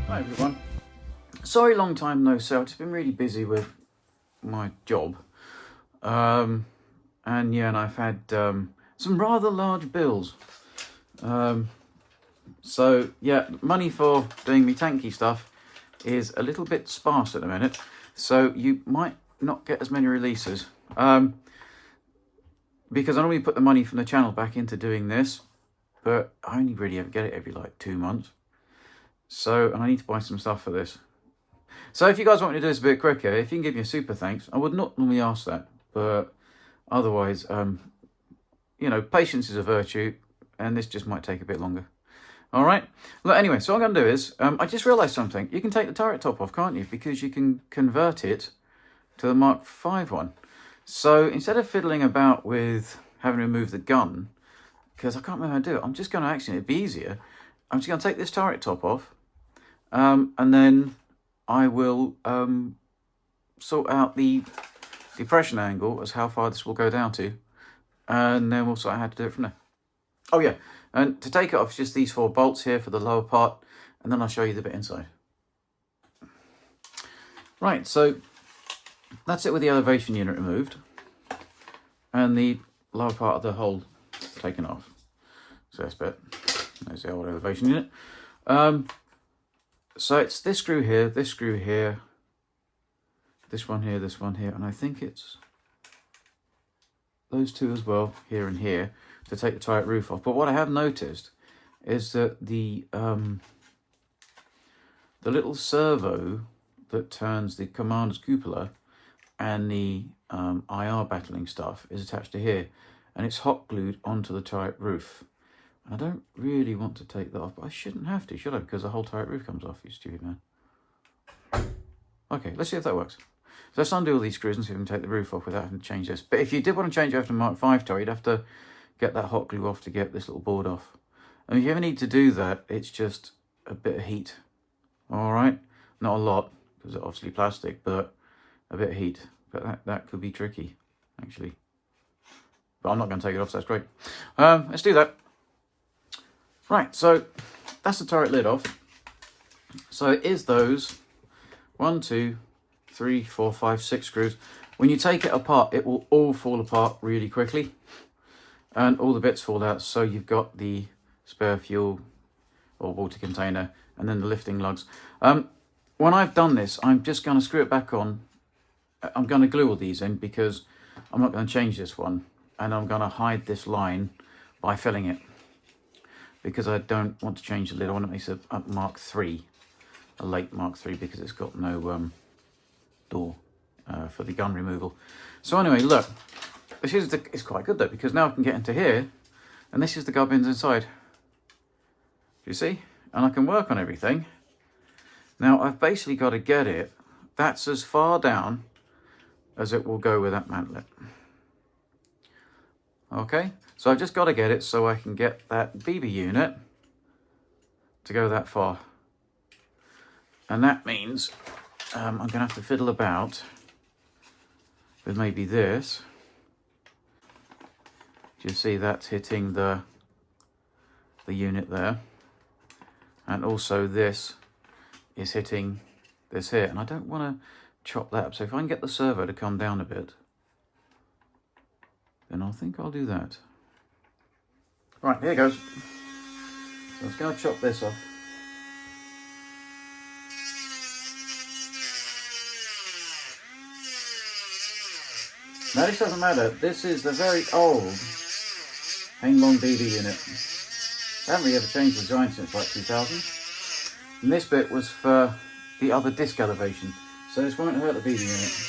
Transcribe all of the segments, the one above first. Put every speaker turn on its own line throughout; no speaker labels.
Hi everyone. Sorry, long time no see. I've just been really busy with my job. And I've had some rather large bills. So money for doing me tanky stuff is a little bit sparse at the minute. So you might not get as many releases. Because I normally put the money from the channel back into doing this, but I only really ever get it every like 2 months. So, and I need to buy some stuff for this. So if you guys want me to do this a bit quicker, if you can give me a super thanks, I would not normally ask that, but otherwise, patience is a virtue, and this just might take a bit longer. All right. Look, anyway, so what I'm going to do is, I just realised something. You can take the turret top off, can't you? Because you can convert it to the Mark V one. So instead of fiddling about with having to remove the gun, because I can't remember how to do it, I'm just going to actually, it'd be easier. I'm just going to take this turret top off, and then I will sort out the depression angle as how far this will go down to, and then we'll sort out how to do it from there. Oh yeah, and to take it off, it's just these 4 bolts here for the lower part, and then I'll show you the bit inside. Right, so that's it with the elevation unit removed, and the lower part of the hole taken off. So that's bit. There's the old elevation unit. So it's this screw here, this one here, and I think it's those 2 as well, here and here, to take the turret roof off. But what I have noticed is that the little servo that turns the commander's cupola and the IR battling stuff is attached to here, and it's hot glued onto the turret roof. I don't really want to take that off, but I shouldn't have to, should I? Because the whole turret roof comes off, you stupid man. Okay, let's see if that works. So let's undo all these screws and see if we can take the roof off without having to change this. But if you did want to change it over to Mark V turret, you'd have to get that hot glue off to get this little board off. And if you ever need to do that, it's just a bit of heat. All right? Not a lot, because it's obviously plastic, but a bit of heat. But that could be tricky, actually. But I'm not going to take it off, so that's great. Let's do that. Right, so that's the turret lid off. So it is those 1, 2, 3, 4, 5, 6 screws. When you take it apart, it will all fall apart really quickly, and all the bits fall out. So you've got the spare fuel or water container, and then the lifting lugs. When I've done this, I'm just going to screw it back on. I'm going to glue all these in because I'm not going to change this one, and I'm going to hide this line by filling it, because I don't want to change the lid. I want to make it a Mark III, a late Mark III, because it's got no door for the gun removal. So anyway, look, it's quite good though, because now I can get into here, and this is the gubbins inside. Do you see? And I can work on everything. Now I've basically got to get it, that's as far down as it will go with that mantlet. Okay, so I've just got to get it so I can get that BB unit to go that far. And that means I'm going to have to fiddle about with maybe this. Do you see that's hitting the unit there? And also this is hitting this here. And I don't want to chop that up. So if I can get the servo to come down a bit, then I think I'll do that. Right, here goes. So I'm just going to chop this off. Now this doesn't matter. This is the very old Hang-Long BB unit. I haven't really ever changed the design since like 2000. And this bit was for the other disc elevation. So this won't hurt the BB unit.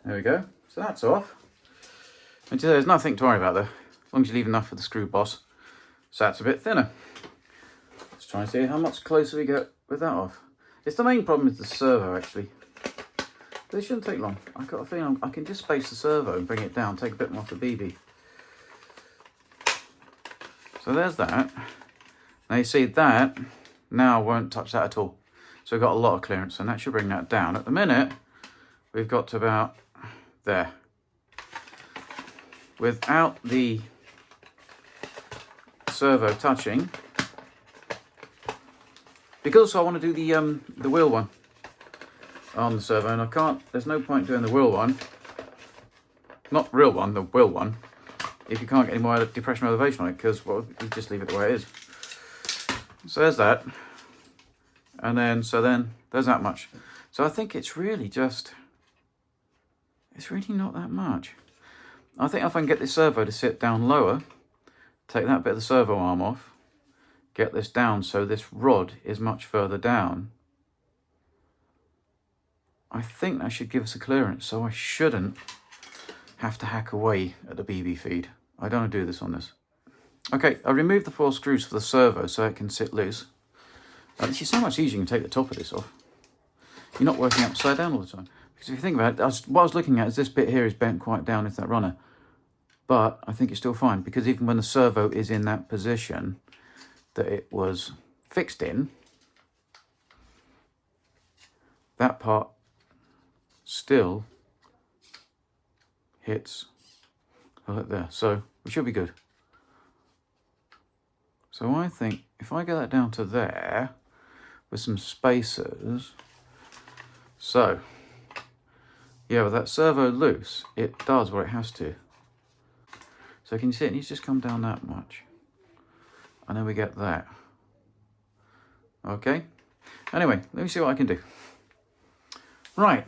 There we go. So that's off. And there's nothing to worry about there, as long as you leave enough for the screw boss. So that's a bit thinner. Let's try and see how much closer we get with that off. It's the main problem is the servo, actually. But it shouldn't take long. I've got a feeling I can just space the servo and bring it down, take a bit more off the BB. So there's that. Now you see that now won't touch that at all. So we've got a lot of clearance, and that should bring that down. At the minute, we've got to about there. Without the servo touching. Because I want to do the wheel one on the servo, and I can't, there's no point doing the wheel one, not real one, the wheel one, if you can't get any more depression or elevation on it, because, well, you just leave it the way it is. So there's that. And then, so then there's that much. So I think it's really just, it's really not that much. I think if I can get this servo to sit down lower, take that bit of the servo arm off, get this down so this rod is much further down, I think that should give us a clearance, so I shouldn't have to hack away at the BB feed. I don't want to do this on this. Okay, I removed the 4 screws for the servo so it can sit loose. It's so much easier, you can take the top of this off. You're not working upside down all the time. Because if you think about it, what I was looking at is this bit here is bent quite down into that runner. But I think it's still fine, because even when the servo is in that position that it was fixed in, that part still hits right there. So we should be good. So I think if I get that down to there with some spacers, so yeah, with that servo loose, it does what it has to. So can you see it needs to just come down that much, and then we get that. Okay, anyway, let me see what I can do. Right,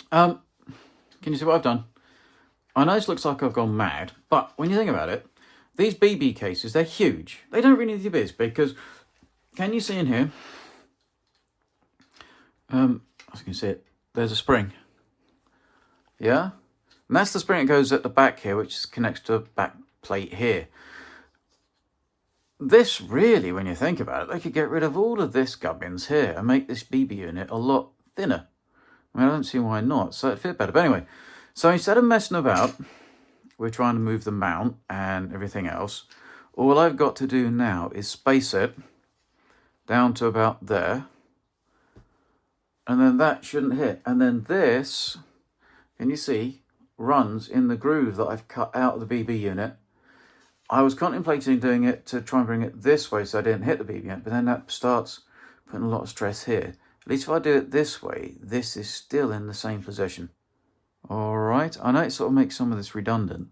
can you see what I've done? I know this looks like I've gone mad, but when you think about it, these BB cases, they're huge. They don't really need to be this big, because, can you see in here, as you can see it, there's a spring. Yeah? And that's the spring that goes at the back here, which connects to a back plate here. This really, when you think about it, they could get rid of all of this gubbins here and make this BB unit a lot thinner. I mean, I don't see why not, so it'd fit better. But anyway, so instead of messing about, we're trying to move the mount and everything else. All I've got to do now is space it down to about there. And then that shouldn't hit. And then this, can you see, runs in the groove that I've cut out of the BB unit. I was contemplating doing it to try and bring it this way so I didn't hit the BB unit, but then that starts putting a lot of stress here. At least if I do it this way, this is still in the same position. All right, I know it sort of makes some of this redundant,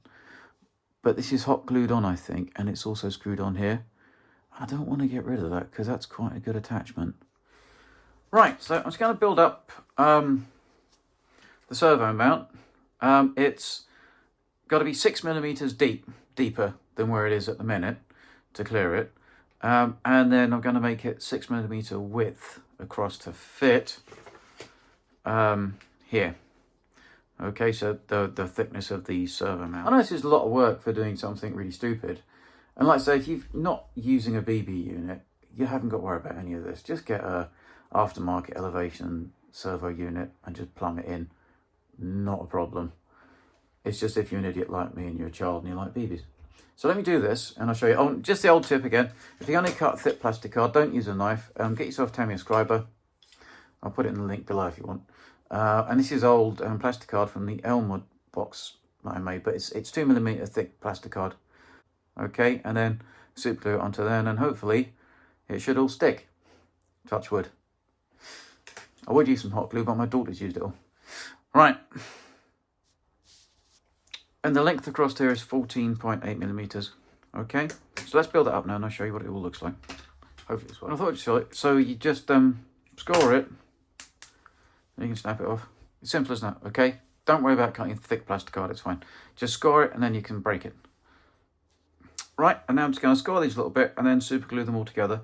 but this is hot glued on, I think, and it's also screwed on here. I don't want to get rid of that because that's quite a good attachment. Right, so I'm just going to build up the servo mount. It's got to be 6mm deeper than where it is at the minute to clear it. And then I'm going to make it 6mm width across to fit here. Okay, so the thickness of the servo mount. I know this is a lot of work for doing something really stupid. And like I say, if you're not using a BB unit, you haven't got to worry about any of this. Just get a aftermarket elevation servo unit and just plumb it in. Not a problem. It's just if you're an idiot like me and you're a child and you like BBs. So let me do this and I'll show you. Oh, just the old tip again. If you're going to cut thick plastic card, don't use a knife. Get yourself a Tamiya Scriber. I'll put it in the link below if you want. And this is old plastic card from the Elmwood box that I made, but it's 2mm thick plastic card. Okay, and then super glue it onto there, and then hopefully it should all stick. Touch wood. I would use some hot glue, but my daughter's used it all. Right. And the length across here is 14.8mm. Okay, so let's build it up now and I'll show you what it all looks like. Hopefully it's well. I thought I'd show it. So you just score it, and you can snap it off. It's simple as that, okay? Don't worry about cutting thick plastic card, it's fine. Just score it and then you can break it. Right, and now I'm just going to score these a little bit and then super glue them all together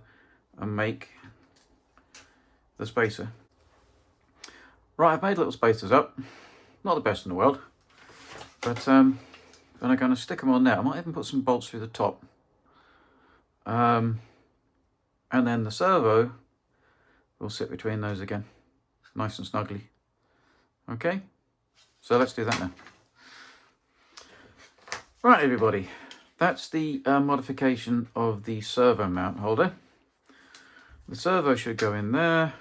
and make the spacer. Right, I've made little spacers up. Not the best in the world. But then I'm going to stick them on there. I might even put some bolts through the top. And then the servo will sit between those again. Nice and snugly. Okay, so let's do that now. Right, everybody. That's the modification of the servo mount holder. The servo should go in there.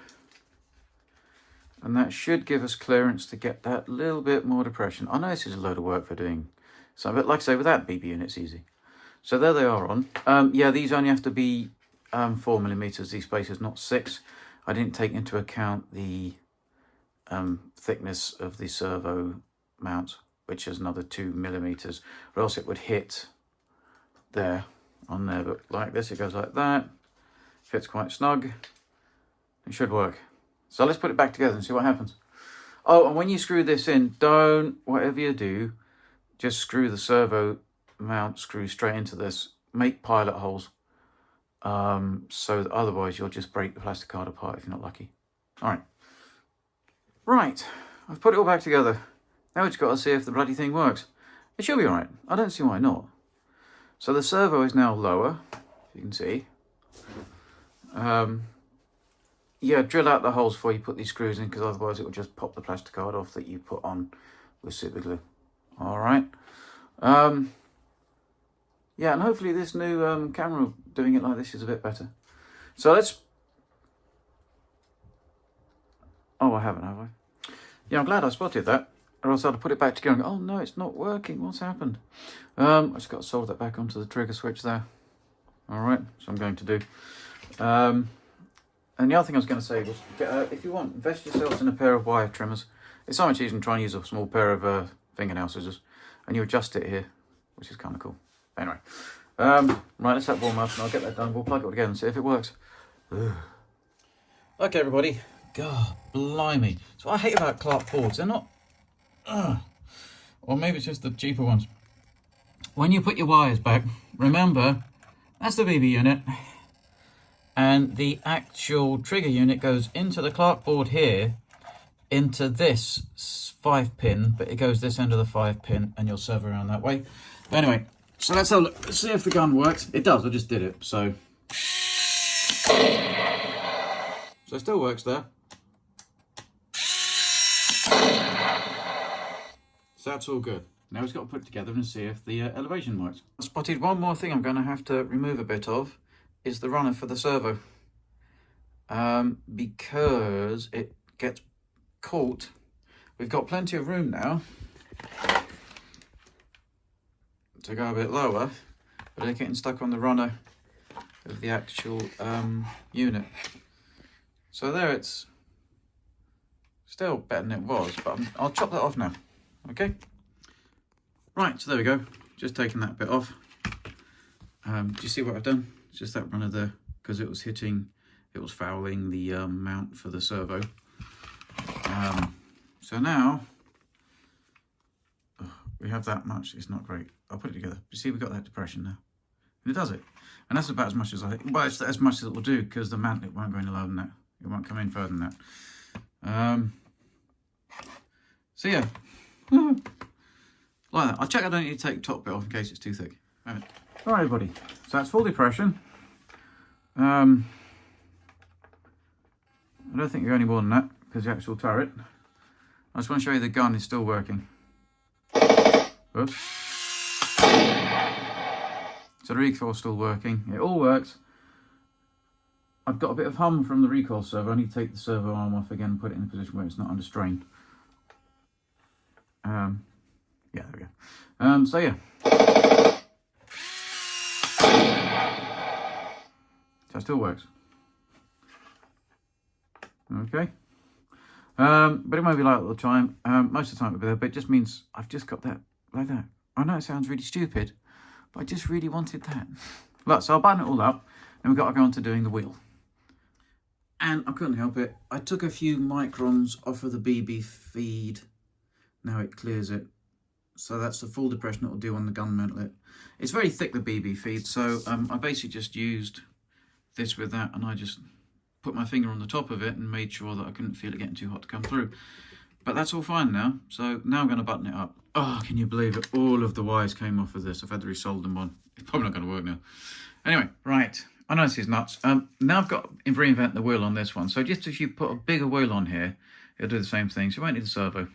And that should give us clearance to get that little bit more depression. I know this is a load of work for doing so, but like I say, with that BB unit, it's easy. So there they are on. Yeah, these only have to be 4mm, these spacers, not 6. I didn't take into account the thickness of the servo mount, which is another 2mm, or else it would hit there on there. But like this, it goes like that, fits quite snug. It should work. So let's put it back together and see what happens. Oh, and when you screw this in, don't, whatever you do, just screw the servo mount screw straight into this. Make pilot holes, so that otherwise you'll just break the plastic card apart if you're not lucky. All right. Right, I've put it all back together. Now we've got to see if the bloody thing works. It should be all right. I don't see why not. So the servo is now lower, you can see. Yeah, drill out the holes before you put these screws in, because otherwise it will just pop the plastic card off that you put on with super glue. All right. Yeah, and hopefully this new camera doing it like this is a bit better. So let's... Oh, I haven't, have I? Yeah, I'm glad I spotted that. Or else I'd have put it back together and go, oh no, it's not working. What's happened? I just got to solder that back onto the trigger switch there. All right, so I'm going to do. And the other thing I was going to say was, if you want, invest yourselves in a pair of wire trimmers. It's so much easier than trying to use a small pair of fingernail scissors. And you adjust it here, which is kind of cool. Anyway, right, let's let warm up and I'll get that done. We'll plug it all together and see if it works. Ugh. Okay, everybody. God, blimey. So what I hate about Clark boards, they're not... or maybe it's just the cheaper ones. When you put your wires back, remember, that's the BB unit. And the actual trigger unit goes into the Clark board here, into this 5-pin, but it goes this end of the 5-pin, and you'll servo around that way. But anyway, so let's have a look. Let's see if the gun works. It does, I just did it, so... So it still works there. So that's all good. Now we've got to put it together and see if the elevation works. I spotted one more thing I'm going to have to remove a bit of, is the runner for the servo. Because it gets caught. We've got plenty of room now to go a bit lower, but they're getting stuck on the runner of the actual unit. So there, it's still better than it was, but I'll chop that off now. Okay. Right, so there we go. Just taking that bit off. Do you see what I've done? It's just that runner there, because it was fouling the mount for the servo. So now we have that much. It's not great. I'll put it together. You see, we've got that depression now, and it does it. And that's about as much as well, it's as much as it will do, because the mount, it won't go any lower than that. It won't come in further than that. So yeah, like that. I'll check I don't need to take the top bit off in case it's too thick. All right, everybody. So that's full depression. I don't think you're any more than that, because the actual turret. I just want to show you the gun is still working. Oops. So the recoil's still working. It all works. I've got a bit of hum from the recoil servo. I need to take the servo arm off again and put it in a position where it's not under strain. Yeah, there we go. So yeah. So it still works. Okay. But it won't be like all the time. Most of the time it'll be there, but it just means I've just got that like that. I know it sounds really stupid, but I just really wanted that. Look, so I'll button it all up, and we've got to go on to doing the wheel. And I couldn't help it. I took a few microns off of the BB feed. Now it clears it. So that's the full depression it will do on the gun mantlet. It's very thick, the BB feed, so I basically just used this with that, and I just put my finger on the top of it and made sure that I couldn't feel it getting too hot to come through. But that's all fine now. So now I'm going to button it up. Oh, can you believe it? All of the wires came off of this. I've had to resolder them on. It's probably not going to work now. Anyway, right. I know this is nuts. Now I've got to reinvent the wheel on this one. So just if you put a bigger wheel on here, it'll do the same thing. So you won't need the servo.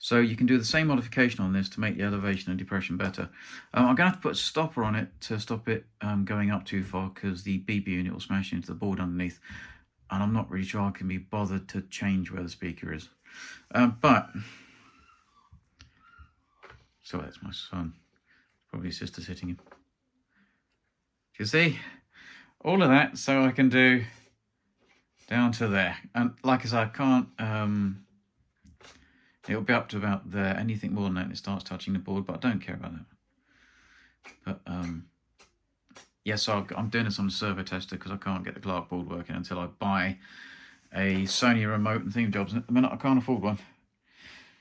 So you can do the same modification on this to make the elevation and depression better. I'm going to have to put a stopper on it to stop it going up too far, because the BB unit will smash into the board underneath. And I'm not really sure I can be bothered to change where the speaker is. So that's my son. Probably his sister's hitting him. You see, all of that so I can do down to there. And like I said, I can't, it'll be up to about there. Anything more than that, it starts touching the board, but I don't care about that. But yeah, so I'm doing this on a servo tester because I can't get the Clark board working until I buy a Sony remote and theme jobs. And at the minute I can't afford one.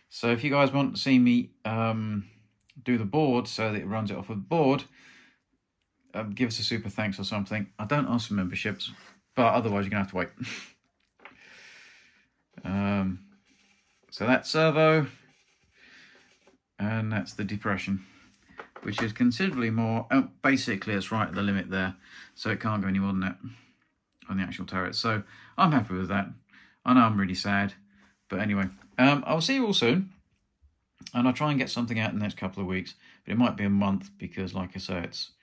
So if you guys want to see me do the board so that it runs it off of the board, give us a super thanks or something. I don't ask for memberships, but otherwise you're going to have to wait. So that's servo, and that's the depression, which is considerably more. Oh, basically, it's right at the limit there, so it can't go any more than that on the actual turret. So I'm happy with that. I know I'm really sad, but anyway, I'll see you all soon, and I'll try and get something out in the next couple of weeks, but it might be a month because, like I say, it's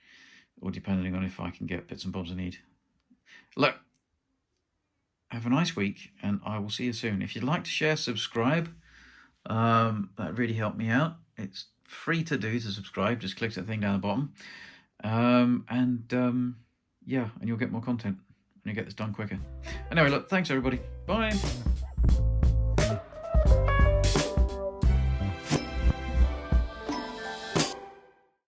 all depending on if I can get bits and bobs I need. Look, have a nice week, and I will see you soon. If you'd like to share, subscribe, that really helped me out. It's free to do to subscribe. Just click that thing down the bottom, yeah, and you'll get more content and you'll get this done quicker. Anyway, look, thanks everybody. Bye.